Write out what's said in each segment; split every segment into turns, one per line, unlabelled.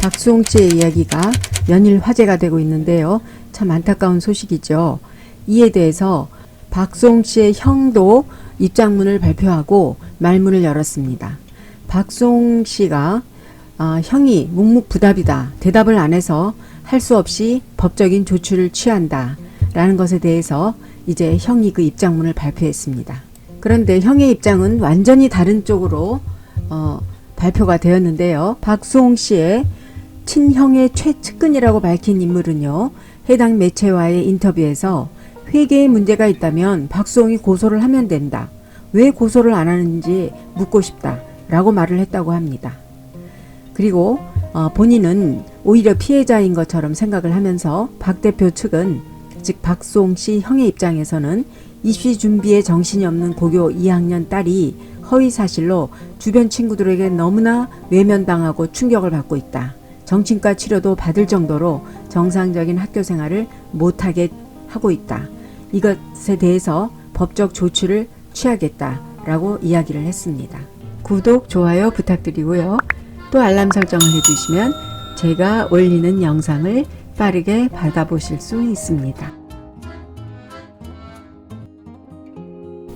박수홍 씨의 이야기가 연일 화제가 되고 있는데요. 참 안타까운 소식이죠. 이에 대해서 박수홍 씨의 형도 입장문을 발표하고 말문을 열었습니다. 박수홍 씨가 형이 묵묵부답이다. 대답을 안 해서 할 수 없이 법적인 조치를 취한다. 라는 것에 대해서 이제 형이 그 입장문을 발표했습니다. 그런데 형의 입장은 완전히 다른 쪽으로 발표가 되었는데요. 박수홍 씨의 친형의 최측근이라고 밝힌 인물은요. 해당 매체와의 인터뷰에서 회계에 문제가 있다면 박수홍이 고소를 하면 된다. 왜 고소를 안 하는지 묻고 싶다. 라고 말을 했다고 합니다. 그리고 본인은 오히려 피해자인 것처럼 생각을 하면서 박 대표 측은 즉 박수홍 씨 형의 입장에서는 입시 준비에 정신이 없는 고교 2학년 딸이 허위 사실로 주변 친구들에게 너무나 외면당하고 충격을 받고 있다. 정신과 치료도 받을 정도로 정상적인 학교 생활을 못하게 하고 있다. 이것에 대해서 법적 조치를 취하겠다라고 이야기를 했습니다. 구독, 좋아요 부탁드리고요. 또 알람 설정을 해주시면 제가 올리는 영상을 빠르게 받아보실 수 있습니다.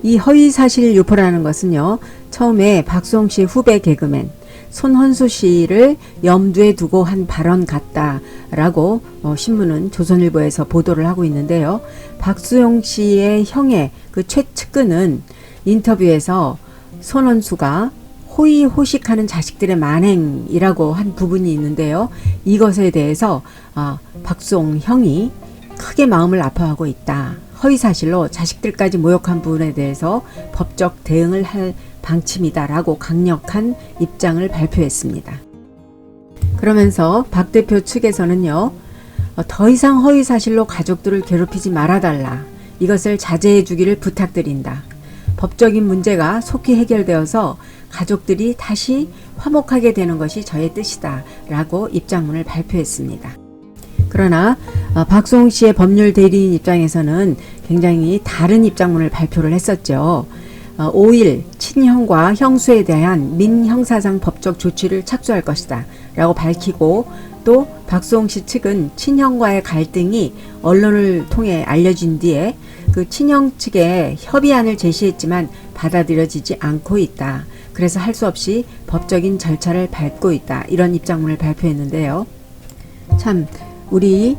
이 허위사실 유포라는 것은요. 처음에 박수홍 씨 후배 개그맨 손헌수 씨를 염두에 두고 한 발언 같다라고 신문은 조선일보에서 보도를 하고 있는데요. 박수홍 씨의 형의 그 최측근은 인터뷰에서 손헌수가 호의호식하는 자식들의 만행이라고 한 부분이 있는데요. 이것에 대해서 박수홍 형이 크게 마음을 아파하고 있다. 허위사실로 자식들까지 모욕한 부분에 대해서 법적 대응을 할 방침이다라고 강력한 입장을 발표했습니다. 그러면서 박 대표 측에서는요. 더 이상 허위사실로 가족들을 괴롭히지 말아달라. 이것을 자제해 주기를 부탁드린다. 법적인 문제가 속히 해결되어서 가족들이 다시 화목하게 되는 것이 저의 뜻이다. 라고 입장문을 발표했습니다. 그러나 박수홍 씨의 법률 대리인 입장에서는 굉장히 다른 입장문을 발표를 했었죠. 5일 친형과 형수에 대한 민형사상 법적 조치를 착수할 것이다 라고 밝히고 또 박수홍 씨 측은 친형과의 갈등이 언론을 통해 알려진 뒤에 그 친형 측에 협의안을 제시했지만 받아들여지지 않고 있다. 그래서 할 수 없이 법적인 절차를 밟고 있다. 이런 입장문을 발표했는데요. 참 우리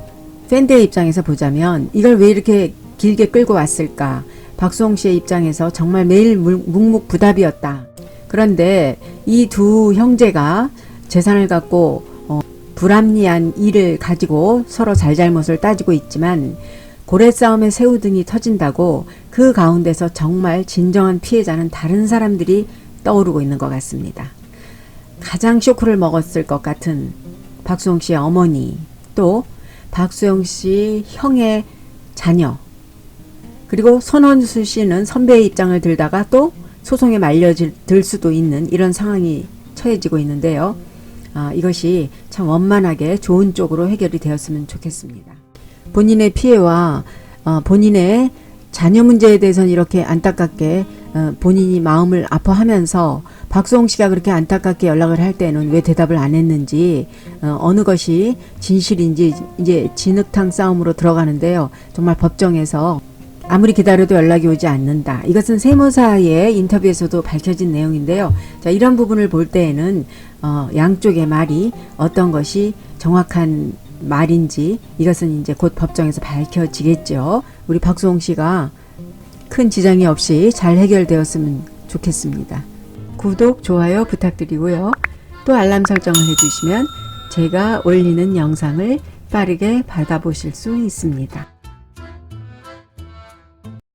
팬들의 입장에서 보자면 이걸 왜 이렇게 길게 끌고 왔을까? 박수홍 씨의 입장에서 정말 매일 묵묵부답이었다. 그런데 이 두 형제가 재산을 갖고 불합리한 일을 가지고 서로 잘잘못을 따지고 있지만 고래싸움에 새우등이 터진다고 그 가운데서 정말 진정한 피해자는 다른 사람들이 떠오르고 있는 것 같습니다. 가장 쇼크를 먹었을 것 같은 박수홍 씨의 어머니, 또 박수홍 씨 형의 자녀, 그리고 손헌수 씨는 선배의 입장을 들다가 또 소송에 말려들 수도 있는 이런 상황이 처해지고 있는데요. 이것이 참 원만하게 좋은 쪽으로 해결이 되었으면 좋겠습니다. 본인의 피해와 본인의 자녀 문제에 대해서는 이렇게 안타깝게 본인이 마음을 아파하면서 박수홍 씨가 그렇게 안타깝게 연락을 할 때는 왜 대답을 안 했는지 어느 것이 진실인지 이제 진흙탕 싸움으로 들어가는데요. 정말 법정에서 아무리 기다려도 연락이 오지 않는다. 이것은 세무사의 인터뷰에서도 밝혀진 내용인데요. 자, 이런 부분을 볼 때에는 양쪽의 말이 어떤 것이 정확한 말인지 이것은 이제 곧 법정에서 밝혀지겠죠. 우리 박수홍 씨가 큰 지장이 없이 잘 해결되었으면 좋겠습니다. 구독, 좋아요 부탁드리고요. 또 알람 설정을 해주시면 제가 올리는 영상을 빠르게 받아보실 수 있습니다.